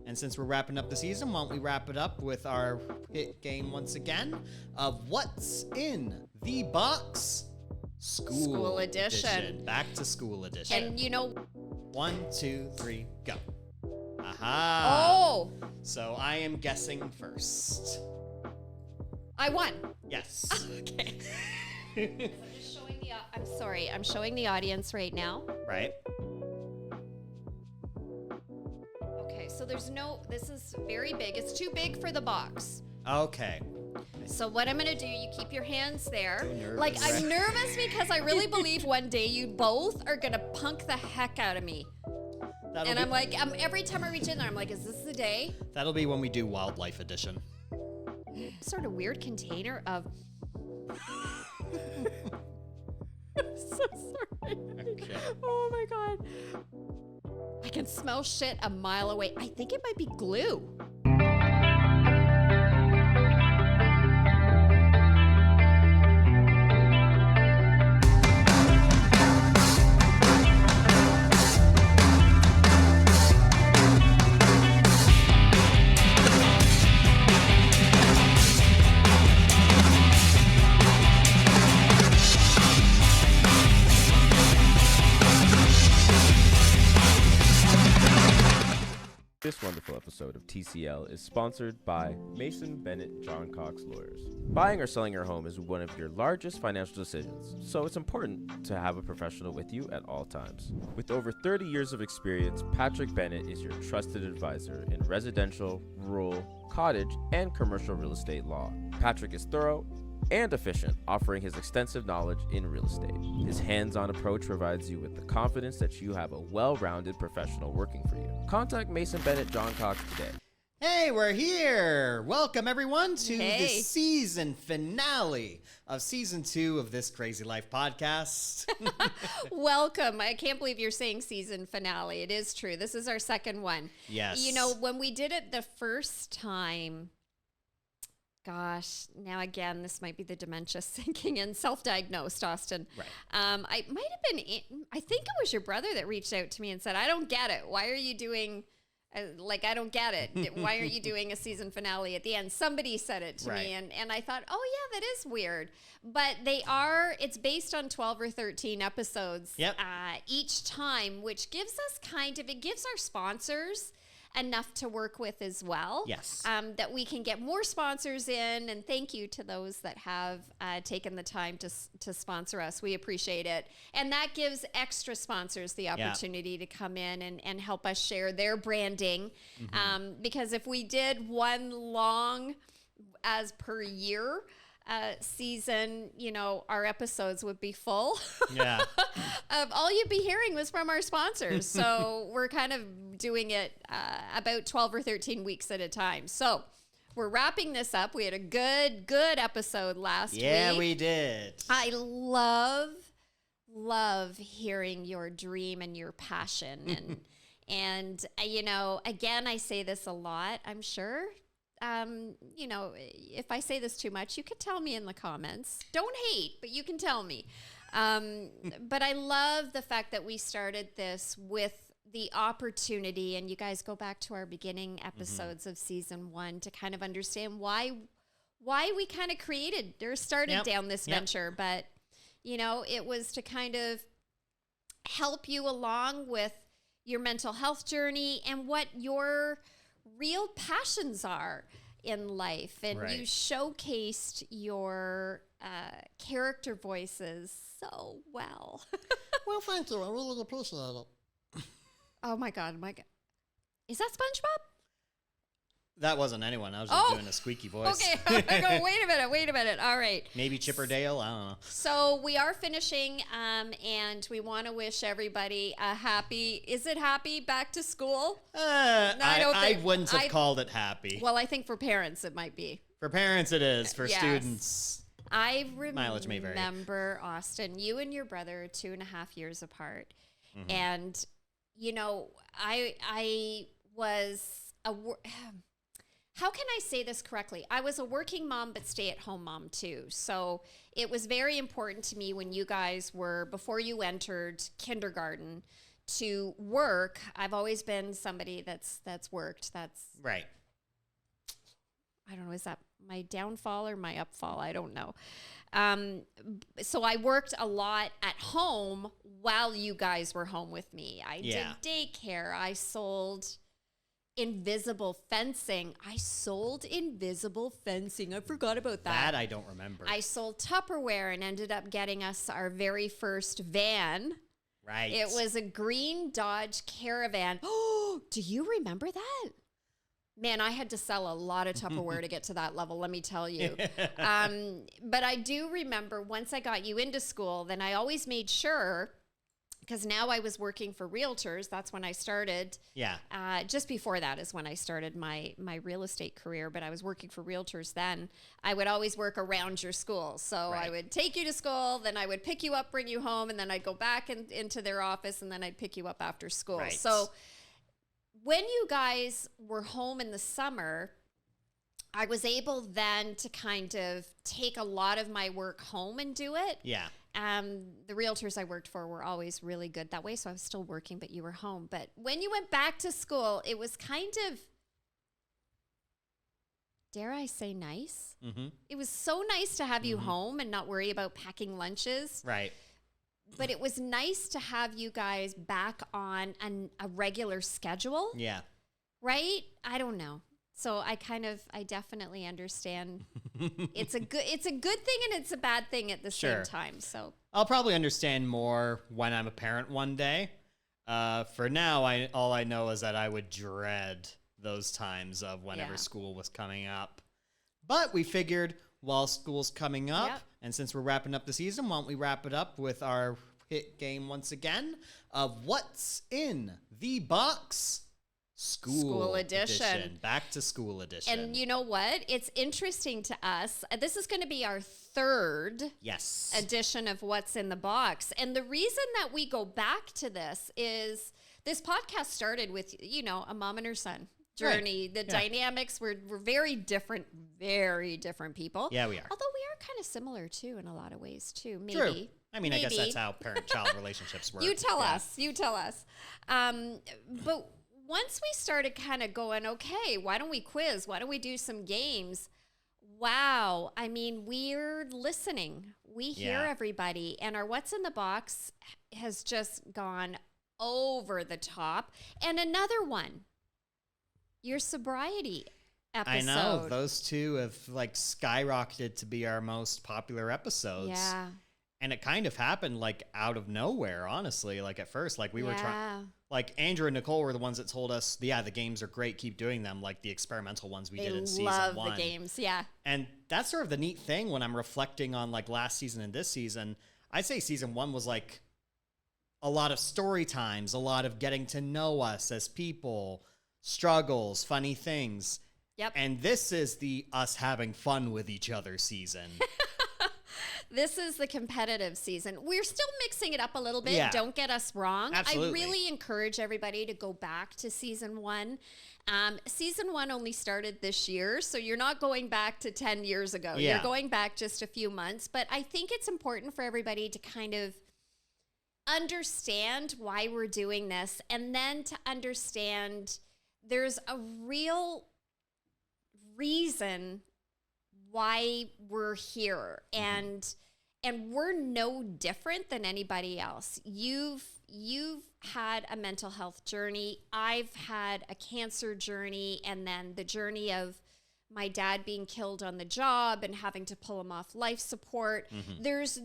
And since we're wrapping up the season, why don't we wrap it up with our hit game once again of What's in the Box? School edition. Back to school edition. And you know... 1, 2, 3, go. Aha. Oh! So I am guessing first. I won. Yes. Okay. I'm sorry. I'm showing the audience right now. Right. Okay, so there's no... This is very big. It's too big for the box. Okay. So what I'm going to do, you keep your hands there. Nervous. Like, I'm nervous because I really believe one day you both are going to punk the heck out of me. I'm like, every time I reach in there, I'm like, is this the day? That'll be when we do Wildlife Edition. Sort of weird container of... I'm so sorry. Okay. Oh my God. I can smell shit a mile away. I think it might be glue. This wonderful episode of TCL is sponsored by Mason Bennett John Cox Lawyers. Buying or selling your home is one of your largest financial decisions, so it's important to have a professional with you at all times. With over 30 years of experience, Patrick Bennett is your trusted advisor in residential, rural, cottage, and commercial real estate law. Patrick is thorough and efficient, offering his extensive knowledge in real estate. His hands-on approach provides you with the confidence that you have a well-rounded professional working for you. Contact Mason Bennett John Cox today. Hey, we're here! Welcome, everyone, to the Hey. season finale of Season 2 of This Crazy Life podcast. Welcome. I can't believe you're saying season finale. It is true. This is our second one. Yes. You know, when we did it the first time... Gosh, now again, this might be the dementia sinking in, self-diagnosed, Austin. Right. I might have been, I think it was your brother that reached out to me and said, I don't get it. Why are you doing, I don't get it. Why aren't you doing a season finale at the end? Somebody said it to me, and I thought, oh yeah, that is weird. But it's based on 12 or 13 episodes each time, which gives us it gives our sponsors enough to work with as well. Yes. That we can get more sponsors in, and thank you to those that have taken the time to sponsor us. We appreciate it. And that gives extra sponsors the opportunity to come in and help us share their branding. Because if we did one long as per year season, our episodes would be full. Yeah. All you'd be hearing was from our sponsors. So we're kind of doing it about 12 or 13 weeks at a time. So we're wrapping this up. We had a good episode last week. Yeah, we did. I love hearing your dream and your passion. And again, I say this a lot, I'm sure. If I say this too much, you can tell me in the comments. Don't hate, but you can tell me. But I love the fact that we started this with the opportunity, and you guys go back to our beginning episodes of season 1 to kind of understand why we kind of started down this venture. But, it was to kind of help you along with your mental health journey and what your real passions are in life. And you showcased your character voices so well. Well, thank you. I really appreciate it. Oh my God. Is that SpongeBob? That wasn't anyone. I was just doing a squeaky voice. Okay. I go, wait a minute. All right. Maybe Chipper Dale. I don't know. So we are finishing, and we want to wish everybody a happy back to school? I wouldn't have called it happy. Well, I think for parents it might be. For parents it is. For students, I mileage may vary. remember, Austin, you and your brother are 2.5 years apart. And, I was how can I say this correctly? I was a working mom, but stay-at-home mom too. So it was very important to me when you guys were, before you entered kindergarten, to work, I've always been somebody that's worked. That's Right. I don't know, is that my downfall or my upfall? I don't know. So I worked a lot at home while you guys were home with me. I did daycare. I sold invisible fencing. I forgot about that. That I don't remember. I sold Tupperware and ended up getting us our very first van. Right. It was a green Dodge Caravan. Oh, do you remember that? Man, I had to sell a lot of Tupperware to get to that level, let me tell you. But I do remember once I got you into school, then I always made sure, because now I was working for realtors. That's when I started. Yeah. Just before that is when I started my real estate career, but I was working for realtors then. I would always work around your school. So I would take you to school, then I would pick you up, bring you home, and then I'd go back into their office, and then I'd pick you up after school. Right. So when you guys were home in the summer, I was able then to kind of take a lot of my work home and do it. Yeah. The realtors I worked for were always really good that way. So I was still working, but you were home. But when you went back to school, it was kind of, dare I say, nice. Mm-hmm. It was so nice to have you home and not worry about packing lunches. Right. But it was nice to have you guys back on a regular schedule. Yeah. Right? I don't know. So I definitely understand. It's a good thing and it's a bad thing at the same time. So I'll probably understand more when I'm a parent one day. For now, all I know is that I would dread those times of whenever school was coming up. But we figured while school's coming up, and since we're wrapping up the season, why don't we wrap it up with our hit game once again of What's in the Box? School edition. Back to school edition. And you know what? It's interesting to us. This is going to be our third edition of What's in the Box. And the reason that we go back to this is this podcast started with, a mom and her son journey. Right. The dynamics were very different people. Yeah, we are. Although we are kind of similar too in a lot of ways too. Maybe. True. I mean, I guess that's how parent-child relationships work. You tell us. But once we started kind of going, okay, why don't we quiz? Why don't we do some games? Wow. I mean, we're listening. We hear everybody. And our What's in the Box has just gone over the top. And another one, your sobriety episode. I know. Those two have skyrocketed to be our most popular episodes. Yeah. And it kind of happened out of nowhere, honestly. At first, we were trying, Andrew and Nicole were the ones that told us, the games are great, keep doing them, the experimental ones we did in season 1. They love the games, yeah. And that's sort of the neat thing when I'm reflecting on last season and this season. I'd say season 1 was a lot of story times, a lot of getting to know us as people, struggles, funny things. Yep. And this is the us having fun with each other season. This is the competitive season. We're still mixing it up a little bit. Yeah. Don't get us wrong. Absolutely. I really encourage everybody to go back to season 1. Season 1 only started this year, so you're not going back to 10 years ago. Yeah. You're going back just a few months. But I think it's important for everybody to kind of understand why we're doing this, and then to understand there's a real reason why we're here, and we're no different than anybody else. You've had a mental health journey. I've had a cancer journey, and then the journey of my dad being killed on the job and having to pull him off life support. There's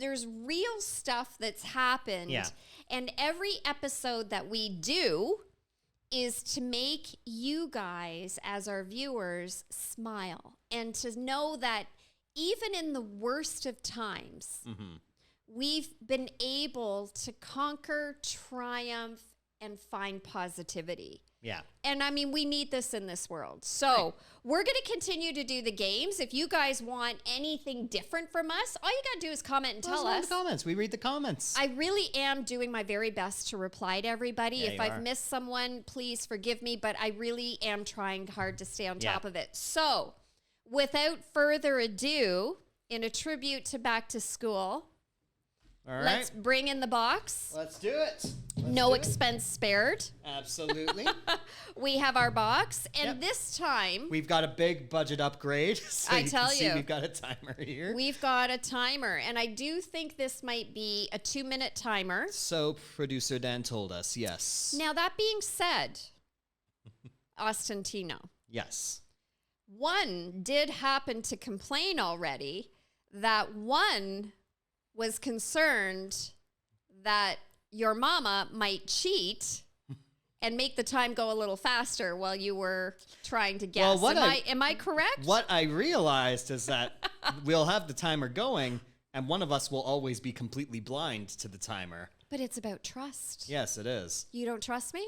real stuff that's happened. Yeah. And every episode that we do is to make you guys, as our viewers, smile, and to know that even in the worst of times, we've been able to conquer, triumph, and find positivity. Yeah. And I mean, we need this in this world. So we're going to continue to do the games. If you guys want anything different from us, all you got to do is comment and tell us. The comments. We read the comments. I really am doing my very best to reply to everybody. Yeah, if I've missed someone, please forgive me, but I really am trying hard to stay on top of it. So without further ado, in a tribute to Back to School, All right. Let's bring in the box. Let's do it. No expense spared. Absolutely. We have our box, and Yep. this time We've got a big budget upgrade. So I you tell can see you. we've got a timer here. we've got a timer, and I do think this might be a 2-minute timer. So producer Dan told us, yes. Now, that being said, Austin Tino, Yes. one did happen to complain already that one was concerned that your mama might cheat and make the time go a little faster while you were trying to guess. Well, Am I correct? What I realized is that we'll have the timer going, and one of us will always be completely blind to the timer. But it's about trust. Yes, it is. You don't trust me?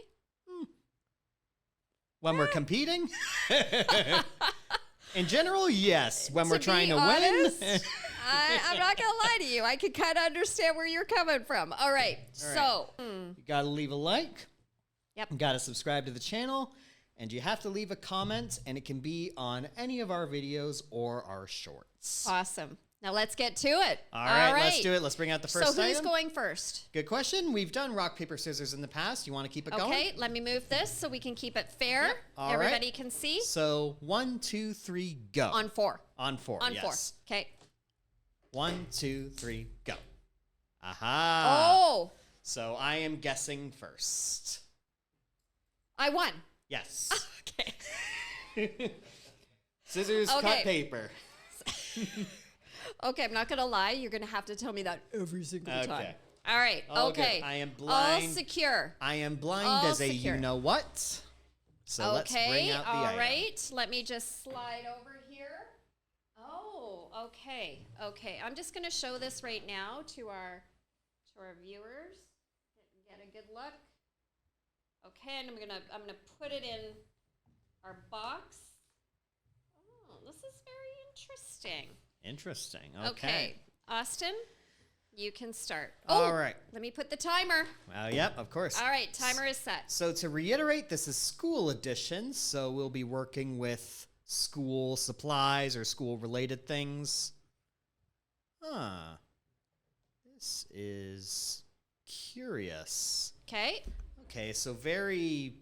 When we're competing? In general, yes. When we're To trying be to honest, win. I'm not going to lie to you. I can kind of understand where you're coming from. All right. So, You gotta leave a like. Yep. You gotta subscribe to the channel. And you have to leave a comment, and it can be on any of our videos or our shorts. awesome. Now let's get to it. All right, let's do it. Let's bring out the first So who's item. going first? Good question. We've done rock, paper, scissors in the past. You want to keep it going? Okay, let me move this so we can keep it fair. Yep. All Everybody right. can see. So 1, 2, 3, go. On 4. On 4. On yes. 4. Okay. 1, 2, 3, go. Aha. Oh, So I am guessing first. I won. Yes. Okay. Scissors, Okay. cut paper. Okay, I'm not going to lie. You're going to have to tell me that every single time. Okay. All right. All good. Okay. I am All blind. secure. I am blind All as a secure. you-know-what. So let's bring Okay. out the All item. right. Let me just slide over here. Oh, okay. Okay. I'm just going to show this right now to our viewers. Get a good look. Okay, and I'm gonna put it in our box. Oh, this is very interesting. Interesting. Okay, Austin, you can start. All right. Let me put the timer. Yep, of course. All right, timer is set. So to reiterate, this is school edition, so we'll be working with school supplies or school-related things. Huh. This is curious. Okay. Okay, so very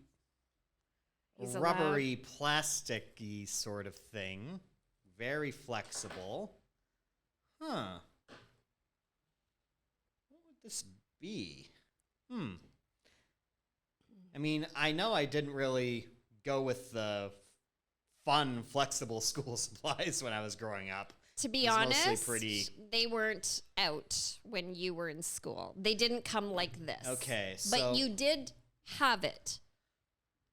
He's rubbery, plasticky sort of thing. Very flexible. Huh. What would this be? I mean, I know I didn't really go with the fun, flexible school supplies when I was growing up. To be It's mostly honest, pretty- they weren't out when you were in school. They didn't come like this. Okay, But so- you did have it.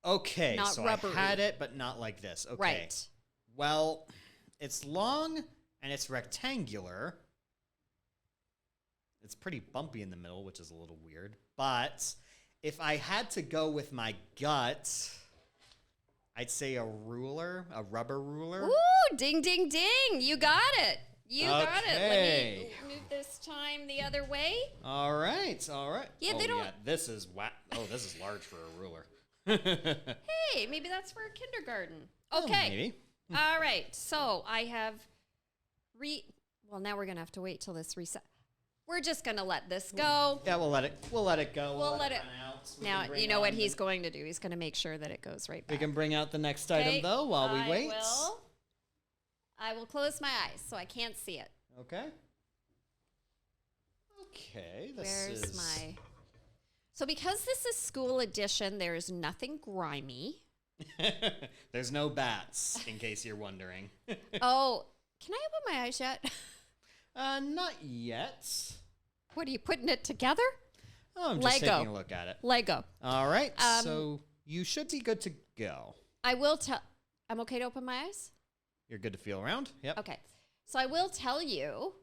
Okay, Not so rubbery. I had it, but not like this. Okay. Right. Well, it's long and it's rectangular. It's pretty bumpy in the middle, which is a little weird. But if I had to go with my gut, I'd say a ruler, a rubber ruler. Ooh, ding, ding, ding. You got it. You got it. Let Okay. me move this time the other way. All right, all right. Yeah, oh, they don't- Yeah, this is this is large for a ruler. Hey, maybe that's for a kindergarten. Okay. Maybe. All right. So I have well, now we're going to have to wait till this reset. We're just going to let this go. Yeah, we'll let it go. We'll let it- run out. We Now, can bring you know what on he's the- going to do. He's going to make sure that it goes right We back. can bring out the next Okay, item though while we wait. I will close my eyes so I can't see it. Okay. Okay, this Where's is my... So because this is school edition, there's nothing grimy. There's no bats, in case you're wondering. Oh, can I open my eyes yet? Not yet. What, are you putting it together? Oh, I'm just Lego. taking a look at it. Lego. All right, Um, so you should be good to go. I will tell... I'm okay to open my eyes? You're good to feel around? Yep. Okay. So I will tell you,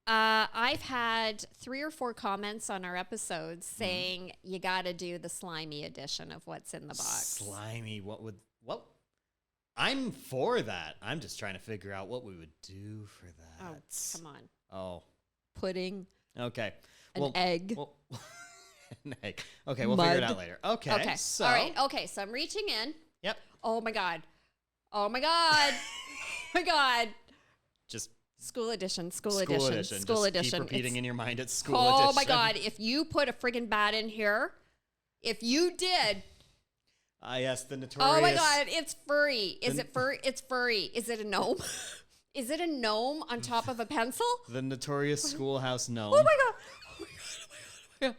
I've had 3 or 4 comments on our episodes saying you got to do the slimy edition of what's in the box. Slimy, what? I'm for that. I'm just trying to figure out what we would do for that. Oh, come on. Oh, Pudding, okay. an egg. Well, an egg. Okay, we'll figure it Mud. out later. Okay. Okay. So, All right. Okay. So I'm reaching in. Yep. Oh my God. Oh my God. Oh my God. Just School edition. School School edition. edition. School Just edition. Keep repeating It's- in your mind. It's school oh edition. my God! If you put a friggin' bat in here, if you did, Ah, yes, the notorious. oh my God, it's furry. Is it furry? It's furry. Is it a gnome? Is it a gnome on top of a pencil? The notorious schoolhouse gnome. Oh my God! Oh my God! Oh my God! Oh my God!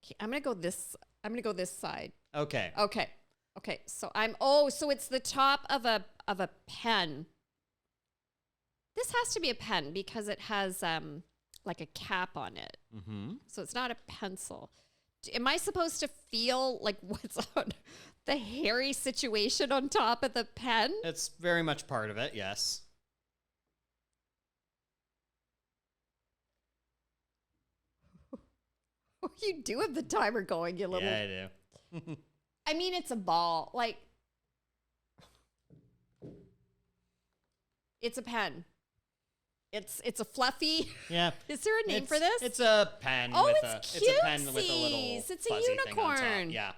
Okay, I'm gonna go this. I'm gonna go this side. Okay. Okay. Okay. So I'm. Oh, so it's the top of a pen. This has to be a pen because it has like a cap on it. Mm-hmm. So it's not a pencil. Am I supposed to feel like what's on the hairy situation on top of the pen? It's very much part of it, yes. Oh, you do have the timer going, you little. Yeah, I do. I mean, it's a ball. Like, it's a pen. It's a fluffy. Yeah. Is there a name for this? It's a pen. Oh, with it's it's a pen with a little cutesies. It's a fuzzy thing on top. unicorn. Yeah.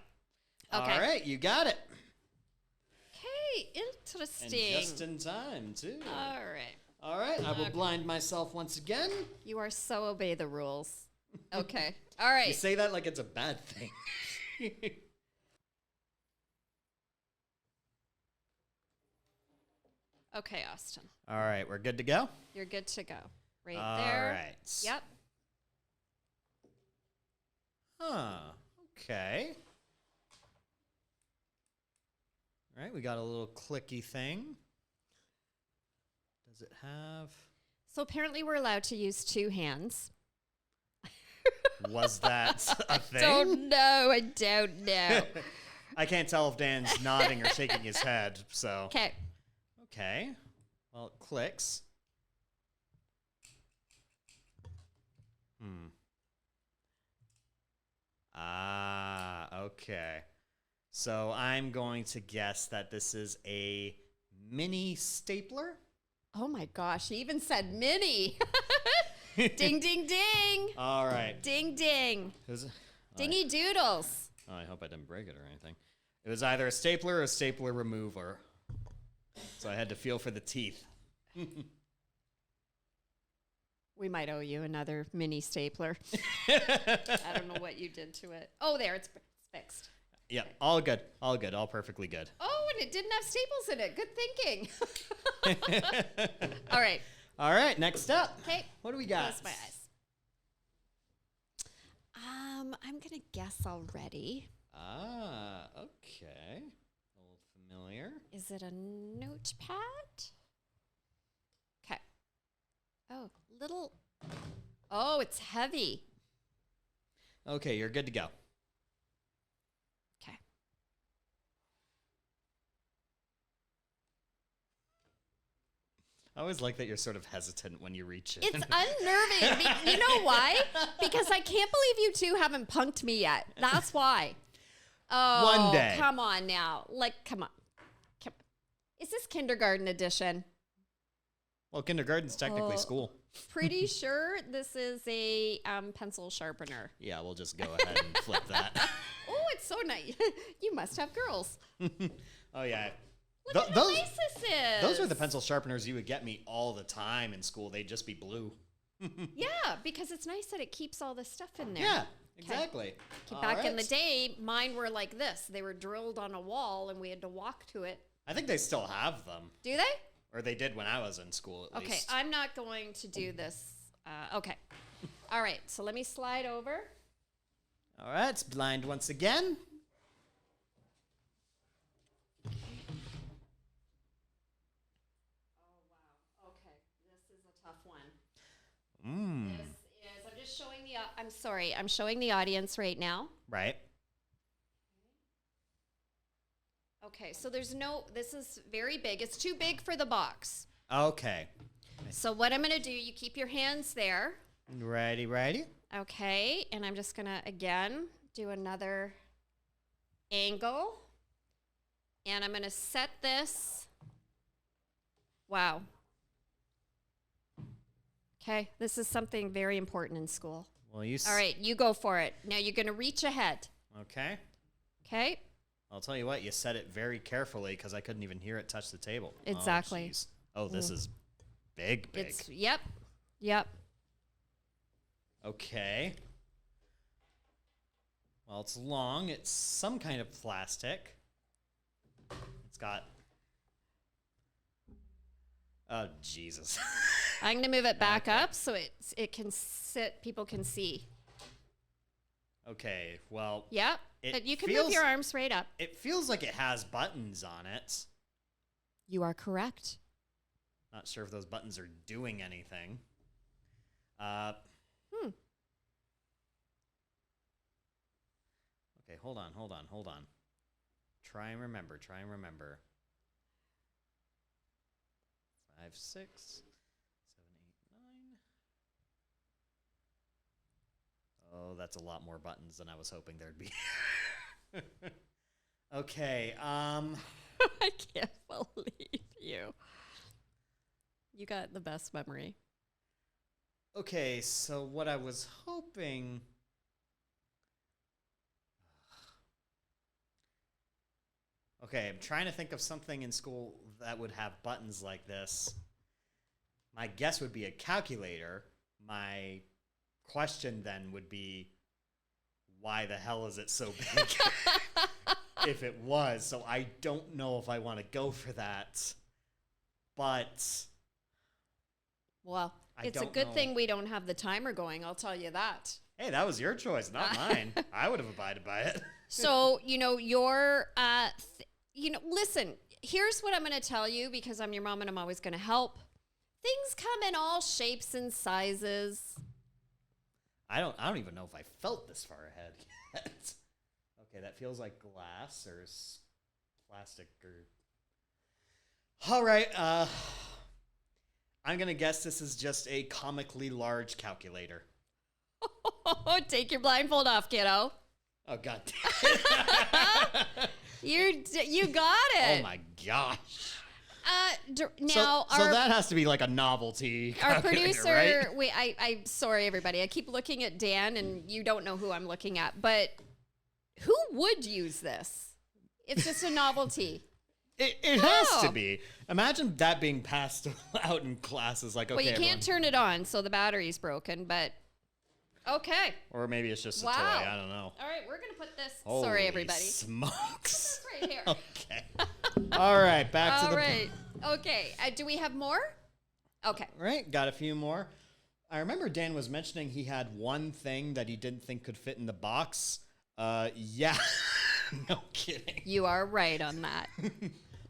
Okay. All right, you got it. Okay, And interesting. just in time, too. All right. All right, I will blind myself once again. You are so obey the rules. Okay. All right. You say that like it's a bad thing. Okay, Austin. All right, we're good to go? You're good to go. Right All there. right. Yep. Huh. Okay. All right, we got a little clicky thing. Does it have... So apparently we're allowed to use two hands. Was that a thing? Don't know. I don't know. I can't tell if Dan's nodding or shaking his head, so... Okay. Okay. Well, it clicks. Okay. So I'm going to guess that this is a mini stapler. Oh my gosh. He even said mini. Ding, ding, ding. All right. Ding, ding. Who's- Dingy doodles. Oh, I hope I didn't break it or anything. It was either a stapler or a stapler remover. So I had to feel for the teeth. We might owe you another mini stapler. I don't know what you did to it. Oh, there. It's fixed. Yeah, all good. All good. All perfectly good. Oh, and it didn't have staples in it. Good thinking. All right. All right, next up. Okay. What do we got? Close my eyes. I'm going to guess already. Ah, okay. A little familiar. Is it a notepad? Okay. Oh, little. Oh, it's heavy. Okay, you're good to go. Okay. I always like that you're sort of hesitant when you reach it. It's unnerving. You know why? Because I can't believe you two haven't punked me yet. That's why. Oh, One day. Come on now. Like, come on. Is this kindergarten edition? Well, kindergarten's technically Oh. school. Pretty sure this is a pencil sharpener. Yeah, we'll just go ahead and flip that. Oh, it's so nice. You must have girls. Oh, yeah. Look at how nice this is. Those are the pencil sharpeners you would get me all the time in school. They'd just be blue. Yeah, because it's nice that it keeps all the stuff in there. Yeah, exactly. Okay, back in the day, mine were like this. They were drilled on a wall, and we had to walk to it. I think they still have them. Do they? Or they did when I was in school, at Okay, least. I'm not going to do this. Okay. All right, so let me slide over. All right, it's blind once again. Okay, this is a tough one. Mmm. This is, I'm just showing the, I'm sorry, I'm showing the audience right now. Right. Okay, so there's no, this is very big. It's too big for the box. Okay. So what I'm going to do, you keep your hands there. Righty, righty. Okay, and I'm just going to, again, do another angle. And I'm going to set this. Wow. Okay, this is something very important in school. Well, you. All right, you go for it. Now you're going to reach ahead. Okay. Okay? I'll tell you what. You said it very carefully because I couldn't even hear it touch the table. Exactly. Oh, this is big. Yep. Okay. Well, it's long. It's some kind of plastic. It's got... Oh, Jesus. I'm going to move it back Okay. up so it can sit, people can see. Okay, well... Yep. It But you can feels- move your arms right up. It feels like it has buttons on it. You are correct. Not sure if those buttons are doing anything. Okay, hold on. Try and remember. 5, 6, 7, 8, 9. Oh, that's a lot more buttons than I was hoping there'd be. Okay, I can't believe you. You got the best memory. Okay, so what I was hoping... Okay, I'm trying to think of something in school that would have buttons like this. My guess would be a calculator. My question then would be, why the hell is it so big? If it was. So I don't know if I want to go for that. But... Well, I it's a don't good know. thing we don't have the timer going, I'll tell you that. Hey, that was your choice, not mine. I would have abided by it. So, listen, here's what I'm going to tell you because I'm your mom and I'm always going to help. Things come in all shapes and sizes. I don't even know if I felt this far ahead yet. Okay, that feels like glass or plastic or... All right, I'm going to guess this is just a comically large calculator. Take your blindfold off, kiddo. Oh, God You got it. Oh, my gosh. Now, so that has to be like a novelty our calculator, producer, right? I'm sorry, everybody. I keep looking at Dan, and you don't know who I'm looking at. But who would use this? It's just a novelty. It has to be. Imagine that being passed out in classes. Like, okay, Well, you everyone- can't turn it on, so the battery's broken. But okay. or maybe it's just a Wow. toy. I don't know. All right, we're gonna put this. Holy Sorry, everybody. Smokes. Right here. Okay. All right, back to All the... right. Okay. Do we have more? Okay. Right, got a few more. I remember Dan was mentioning he had one thing that he didn't think could fit in the box. Yeah. No kidding. You are right on that.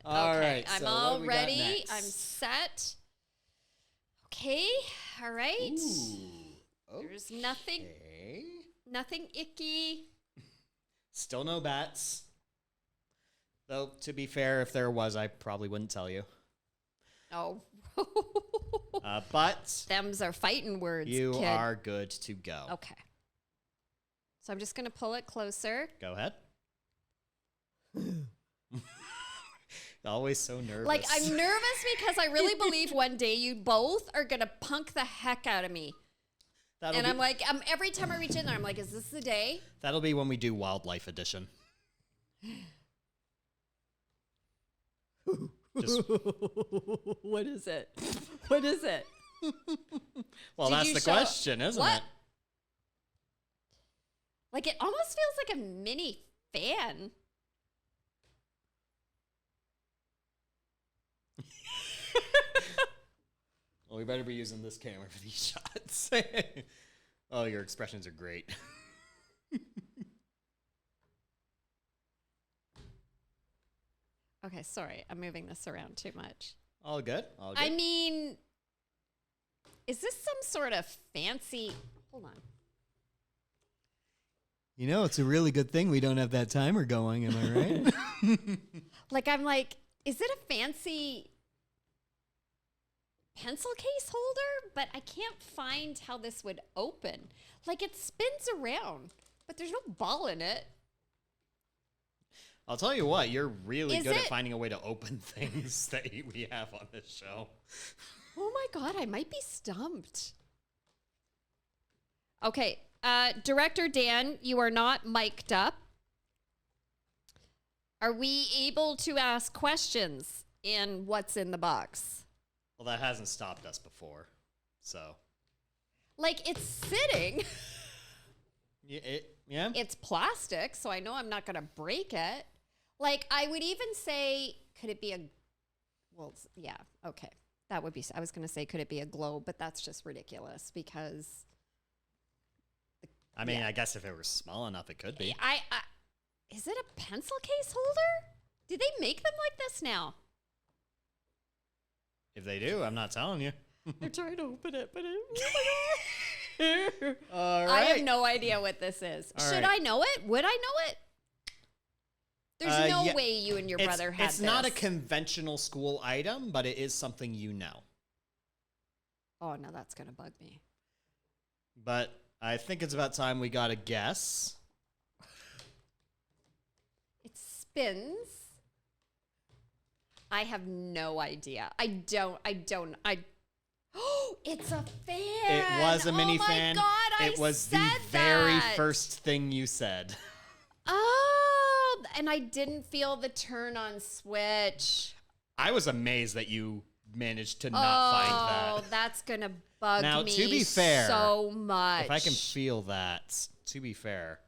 All Okay, right, I'm so all what do we got ready. next? I'm set. Okay. All right. Ooh, There's nothing okay. icky. Still no bats. Though, to be fair, if there was, I probably wouldn't tell you. Oh. But Them's are fighting words, you kid. are good to go. Okay. So I'm just going to pull it closer. Go ahead. Always so nervous. Like, I'm nervous because I really believe one day you both are going to punk the heck out of me. That'll I'm like, every time I reach in there, I'm like, is this the day? That'll be when we do Wildlife Edition. Just, What is it? What is it? well, Did that's you the show- question, isn't What? it? Like, it almost feels like a mini fan. Well, we better be using this camera for these shots. Oh, your expressions are great. Okay, sorry. I'm moving this around too much. All good. All good. I mean, is this some sort of fancy... Hold on. You know, it's a really good thing we don't have that timer going. Am I right? Like, I'm like, is it a fancy pencil case holder? But I can't find how this would open. Like, it spins around, but there's no ball in it. I'll tell you what, you're really Is good at it- finding a way to open things that we have on this show. Oh my God, I might be stumped. Okay, Director Dan, you are not mic'd up. Are we able to ask questions in what's in the box? Well, that hasn't stopped us before, so. Like, it's sitting. Yeah. It's plastic, so I know I'm not going to break it. Like, I would even say, could it be a, well, yeah, okay. That would be, I was going to say, could it be a globe? But that's just ridiculous because. I mean, I guess if it were small enough, it could be. Is it a pencil case holder? Do they make them like this now? If they do, I'm not telling you. They're trying to open it, but All right. I have no idea what this is. All Should right. I know it? Would I know it? There's no yeah, way you and your brother had It's this. not a conventional school item, but it is something you know. Oh, no, that's going to bug me. But I think it's about time we got a guess. It spins. I have no idea. Oh, it's a fan. It was a mini oh fan. My God, it was the said very that. first thing you said. Oh, and I didn't feel the turn on switch. I was amazed that you managed to not find Oh, that. that's going to bug Now, me to be fair, so much. If I can feel that, to be fair.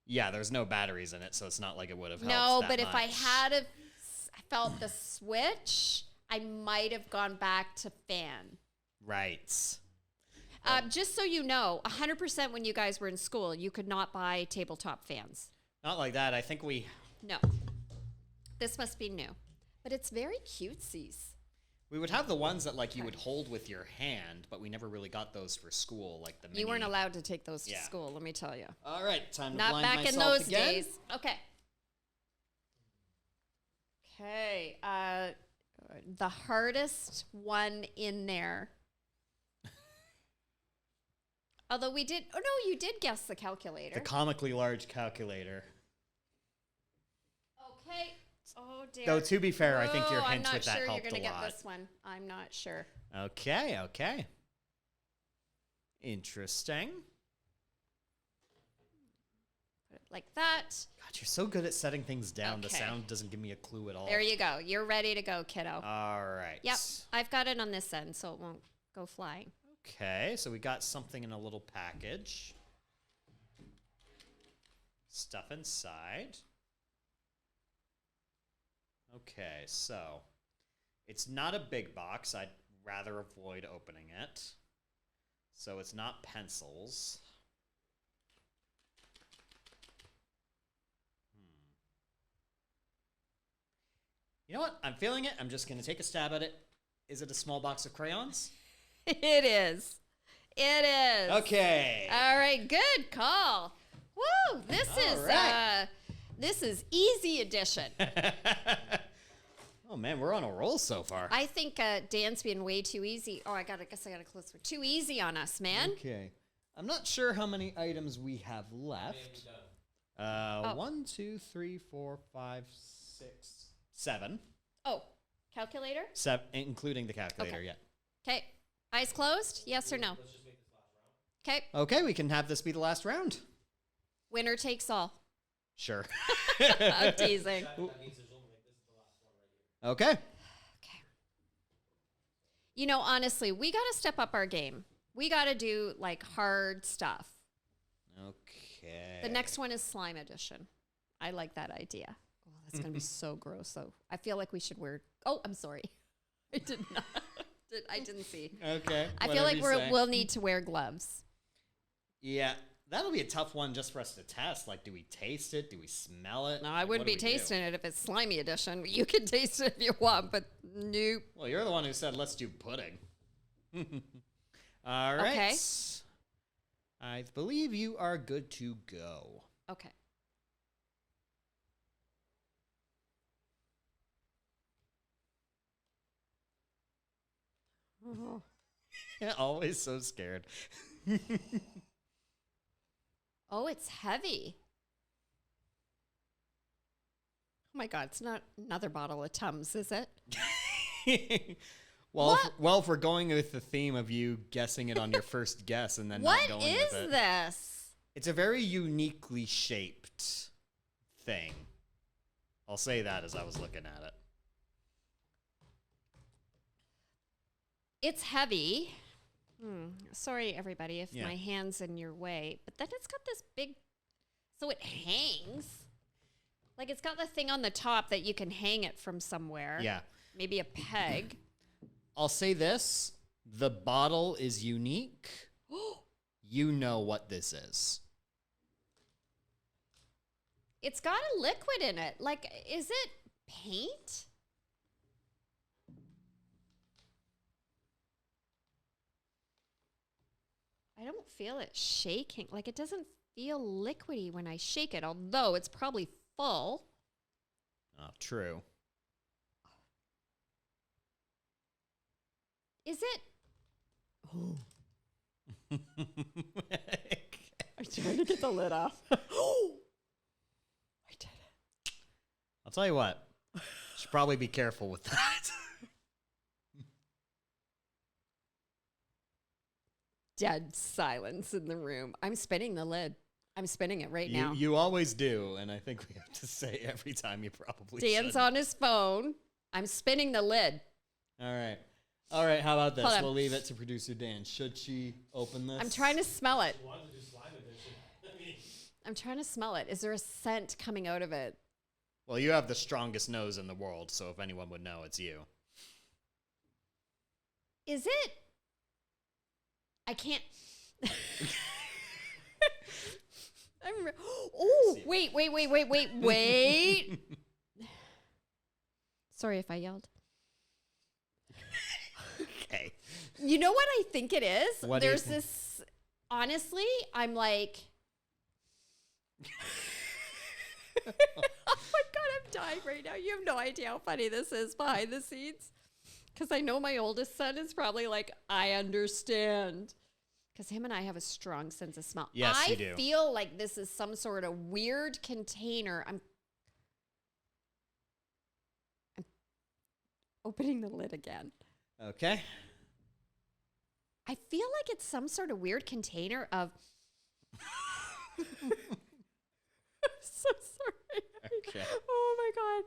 Yeah, there's no batteries in it, so it's not like it would have helped. No, that but if I much. had felt the switch, I might have gone back to fan. Right. Just so you know, 100% when you guys were in school, you could not buy tabletop fans. Not like that. I think we. No. This must be new. But it's very cutesies. We would have the ones that like you would hold with your hand, but we never really got those for school, like the mini. You weren't allowed to take those to Yeah. school, let me tell you. All right, time to Not blind back in myself those again. days. Okay. Okay. The hardest one in there. Although we did. Oh no, you did guess the calculator. The comically large calculator. Okay. Oh dear. Though to be fair, I think your Oh, hint with that I'm not sure helped you're gonna a get lot. this one. I'm not sure. Okay. Interesting. Put it like that. God, you're so good at setting things down. The Okay. sound doesn't give me a clue at all. There you go. You're ready to go, kiddo. All right. Yep. I've got it on this end, so it won't go flying. Okay, so we got something in a little package. Stuff inside. Okay, so it's not a big box. I'd rather avoid opening it. So it's not pencils. You know what? I'm feeling it. I'm just going to take a stab at it. Is it a small box of crayons? It is. It is. Okay. All right. Good call. Woo! All This is easy edition. Oh man, we're on a roll so far. I think Dan's being way too easy. Oh, guess I got to close. Too easy on us, man. Okay. I'm not sure how many items we have left. 1, 2, 3, 4, 5, 6, 7. Oh, calculator. 7, including the calculator. Okay. Yeah. Okay. Eyes closed. Yes or no? Okay. Okay, we can have this be the last round. Winner takes all. Sure. I'm teasing. Okay. Okay. You know, honestly, we got to step up our game. We got to do like hard stuff. Okay. The next one is slime edition. I like that idea. Oh, that's going to be so gross, though. I feel like we should wear. Oh, I'm sorry. I did not. I didn't see. Okay. I feel like whatever you say. we'll need to wear gloves. Yeah, that'll be a tough one just for us to test. Like, do we taste it? Do we smell it? No, I Like, wouldn't what be do we do? tasting it if it's slimy edition. You can taste it if you want, but nope. Well, you're the one who said let's do pudding. All right. Okay. I believe you are good to go. Okay. Always so scared. Oh, it's heavy. Oh my God, it's not another bottle of Tums, is it? Well, What? if we're going with the theme of you guessing it on your first guess and then What not going is with it. this? It's a very uniquely shaped thing. I'll say that as I was looking at it. It's heavy. Sorry, everybody, if Yeah. my hand's in your way. But then it's got this big, so it hangs. Like it's got the thing on the top that you can hang it from somewhere. Yeah. Maybe a peg. I'll say this. The bottle is unique. You know what this is. It's got a liquid in it. Like, is it paint? I don't feel it shaking. Like, it doesn't feel liquidy when I shake it, although it's probably full. Oh, true. Is it? I'm trying to get the lid off. I did it. I'll tell you what. Should probably be careful with that. Dead silence in the room. I'm spinning the lid. I'm spinning it right now. You always do, and I think we have to say every time you probably Dan's should. on his phone. I'm spinning the lid. All right. All right, how about this? Hold on. We'll leave it to producer Dan. Should she open this? I'm trying to smell it. I'm trying to smell it. Is there a scent coming out of it? Well, you have the strongest nose in the world, so if anyone would know, it's you. Is it? I can't. Oh, wait. Sorry if I yelled. Okay. You know what I think it is? What do you There's think? this, honestly, I'm like, oh my God, I'm dying right now. You have no idea how funny this is behind the scenes. Because I know my oldest son is probably like, I understand. Because him and I have a strong sense of smell. Yes, you do. I feel like this is some sort of weird container. I'm opening the lid again. Okay. I feel like it's some sort of weird container of. I'm so sorry. Okay. Oh my God.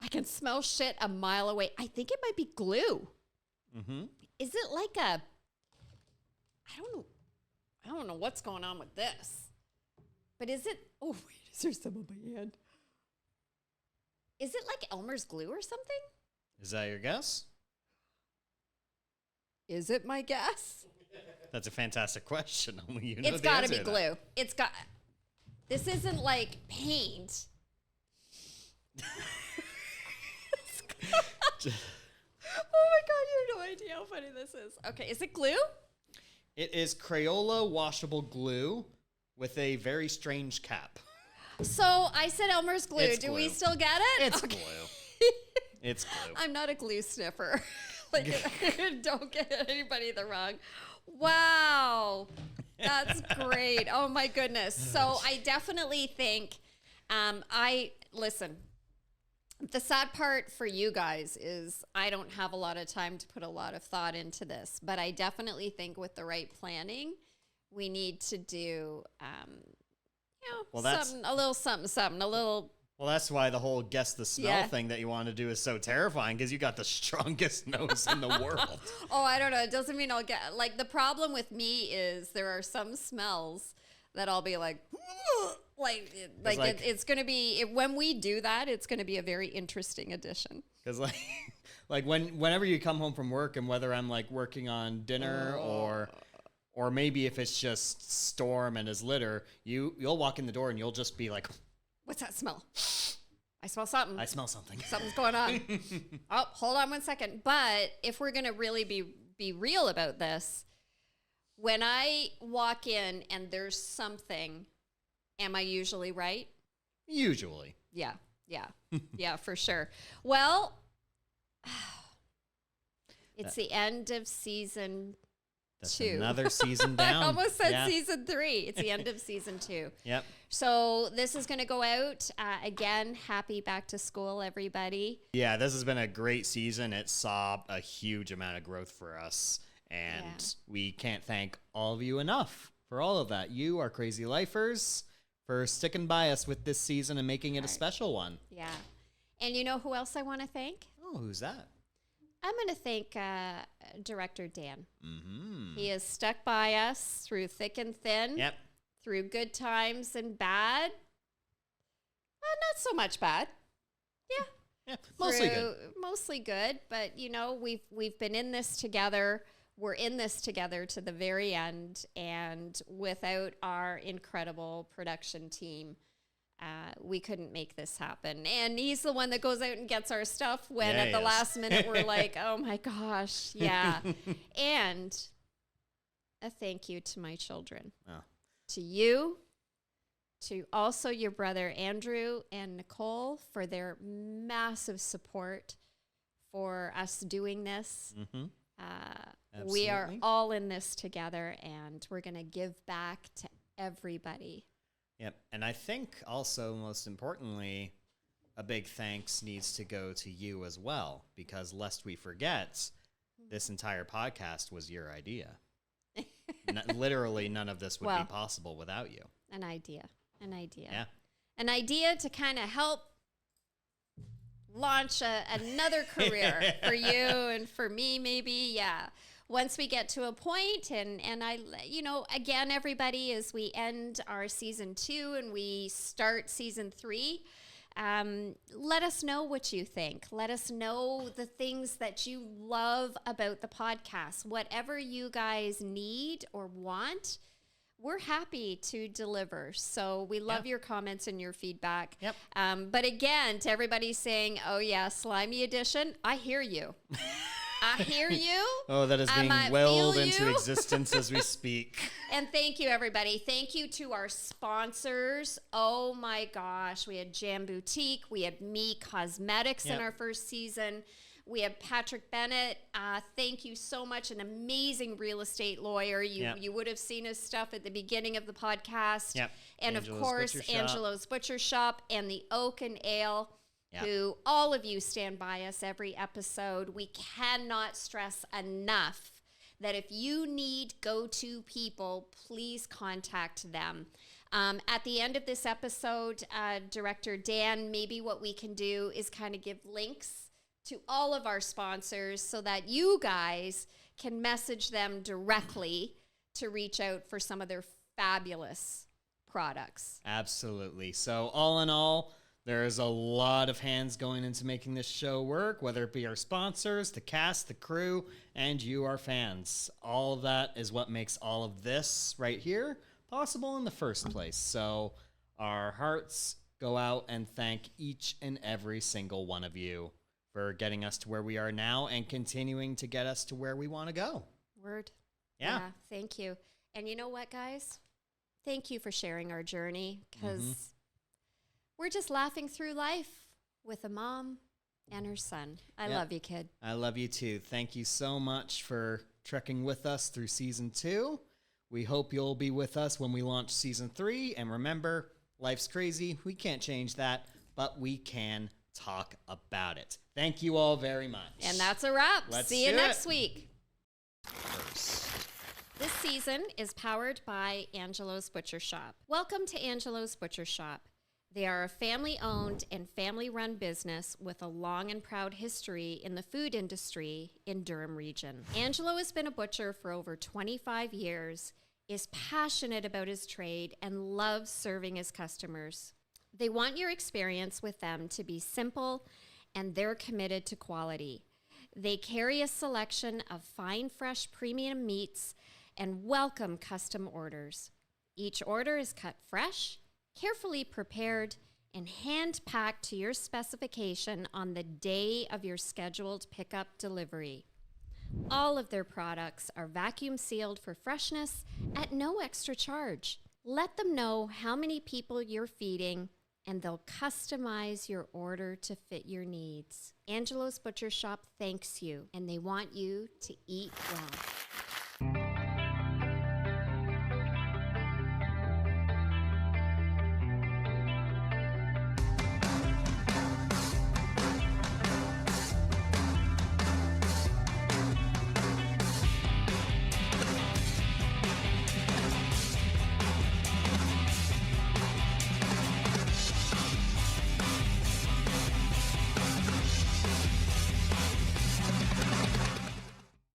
I can smell shit a mile away. I think it might be glue. Mm-hmm. Is it like a. I don't know. I don't know what's going on with this. But is it. Oh, wait. Is there some on my hand? Is it like Elmer's glue or something? Is that your guess? Is it my guess? That's a fantastic question. Only you know It's the got to answer be to that. glue. It's got. This isn't like paint. Oh my God, you have no idea how funny this is. Okay, is it glue? It is Crayola washable glue with a very strange cap. So I said Elmer's glue. It's Do we glue. still get it? It's Okay. glue. It's glue. I'm not a glue sniffer. Like, don't get anybody the wrong. Wow. That's great. Oh my goodness. So I definitely think, listen, the sad part for you guys is I don't have a lot of time to put a lot of thought into this, but I definitely think with the right planning, we need to do, Well, that's- a little something, a little. Well, that's why the whole guess the smell Yeah. thing that you want to do is so terrifying, because you got the strongest nose in the world. Oh, I don't know. It doesn't mean I'll get, like, the problem with me is there are some smells that I'll be like, it's going to be, when we do that, it's going to be a very interesting addition. Because like whenever you come home from work, and whether I'm like working on dinner or maybe if it's just Storm and his litter, you'll walk in the door and you'll just be like, What's that smell? I smell something. I smell something. Something's going on. Oh, hold on 1 second. But if we're going to really be real about this, when I walk in and there's something, am I usually right? Usually. Yeah, yeah, for sure. Well, it's the end of season That's 2. another season down. I almost said Yeah. season 3. It's the end of season 2. Yep. So this is going to go out. Again, happy back to school, everybody. Yeah, this has been a great season. It saw a huge amount of growth for us, and Yeah. we can't thank all of you enough for all of that. You, our crazy lifers, for sticking by us with this season and making it a special one. Yeah. And you know who else I want to thank? Oh, who's that? I'm going to thank Director Dan. Mm-hmm. He has stuck by us through thick and thin, Yep. through good times and bad. Not so much bad. Yeah. Mostly good. Mostly good, but you know, we've been in this together. We're in this together to the very end, and without our incredible production team, we couldn't make this happen. And he's the one that goes out and gets our stuff when Yeah, at the he is. last minute we're like, oh my gosh, yeah. And a thank you to my children. Oh. To you, to also your brother Andrew and Nicole for their massive support for us doing this. Mm-hmm. We are Absolutely. all in this together, and we're going to give back to everybody. Yep. And I think also, most importantly, a big thanks needs to go to you as well, because lest we forget, this entire podcast was your idea. Literally, none of this would Well, be possible without you. An idea. Yeah. An idea to kind of help launch another career for you and for me, maybe. Yeah. Once we get to a point, and I, you know, again, everybody, as we end our season 2 and we start season 3, let us know what you think. Let us know the things that you love about the podcast. Whatever you guys need or want, we're happy to deliver. So we love your comments and your feedback. Yep. But again, to everybody saying, oh yeah, Slimy Edition, I hear you. I hear you. Oh, that is I being might willed feel into you. existence as we speak. And thank you, everybody. Thank you to our sponsors. Oh my gosh. We had Jam Boutique. We had Me Cosmetics in Yep. our first season. We had Patrick Bennett. Thank you so much. An amazing real estate lawyer. You would have seen his stuff at the beginning of the podcast. Yep. And Angelo's of course, Butcher Shop. Angelo's Butcher Shop and the Oak and Ale, Yep. who all of you stand by us every episode. We cannot stress enough that if you need go-to people, please contact them. At the end of this episode, Director Dan, maybe what we can do is kind of give links to all of our sponsors so that you guys can message them directly to reach out for some of their fabulous products. Absolutely. So all in all, there's a lot of hands going into making this show work, whether it be our sponsors, the cast, the crew, and you, our fans. All of that is what makes all of this right here possible in the first place. So our hearts go out and thank each and every single one of you for getting us to where we are now and continuing to get us to where we want to go. Word. Yeah. Thank you. And you know what, guys? Thank you for sharing our journey, because we're just laughing through life with a mom and her son. I Yep. love you, kid. I love you too. Thank you so much for trekking with us through season 2. We hope you'll be with us when we launch season 3. And remember, life's crazy. We can't change that, but we can talk about it. Thank you all very much. And that's a wrap. Let's See you do next it. week. First. This season is powered by Angelo's Butcher Shop. Welcome to Angelo's Butcher Shop. They are a family-owned and family-run business with a long and proud history in the food industry in Durham region. Angelo has been a butcher for over 25 years, is passionate about his trade, and loves serving his customers. They want your experience with them to be simple, and they're committed to quality. They carry a selection of fine, fresh, premium meats and welcome custom orders. Each order is cut fresh, carefully prepared, and hand-packed to your specification on the day of your scheduled pickup delivery. All of their products are vacuum sealed for freshness at no extra charge. Let them know how many people you're feeding, and they'll customize your order to fit your needs. Angelo's Butcher Shop thanks you, and they want you to eat well.